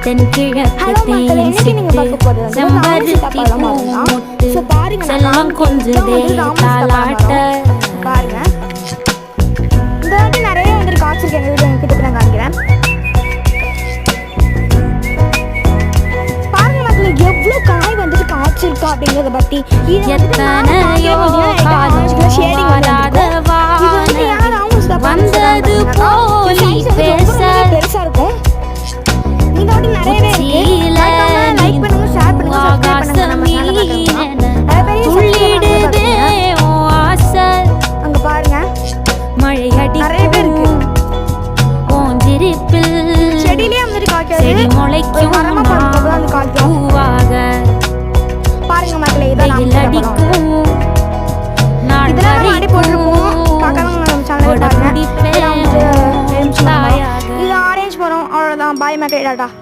தென்கிழக்கு தேன் சிட்டு செம்பருத்தி பூமுட்டு செல்லம் கொஞ்சதே தாலாட்ட. பாருங்க இந்த வாட்டி நிறைய வந்துட்டு காய்ச்சிருக்கேன். எங்கள் வீடு கிட்ட நான் காமிக்கிறேன். பாருங்க மக்களே எவ்வளோ காய் வந்துட்டு காய்ச்சிருக்கா அப்படிங்கிறத பற்றி எத்தனையோ காலம் வாராத வானம் வந்தது போலி பேச பெருசா இருக்கும். இந்த வாட்டி நிறையவே லைக் பண்ணுங்க, ஷேர் பண்ணுங்க, சப்ஸ்கிரைப் பண்ணுங்க. நம்ம சேனலை துள்ளிடுதே ஆசை அங்க பாருங்க மழை நிறைய பேர் இருக்கு. ஓஞ்சிருப்பில் செடியிலே வந்துட்டு காய்க்காது, செடி முளைக்கும் மரமா படுறது அந்த காய்க்கும். பூவாக பாருங்க மக்களே இதான் வெயில் அடிக்கும் நாள் இதெல்லாம் நம்ம அடி போட்டுருப்போம். பார்க்காதவங்க நம்ம சேனலை பாருங்க. வரைக்கும் இது ஆரஞ்சு மரம். அவ்வளோதான். பாய் மக்களே, டாடா.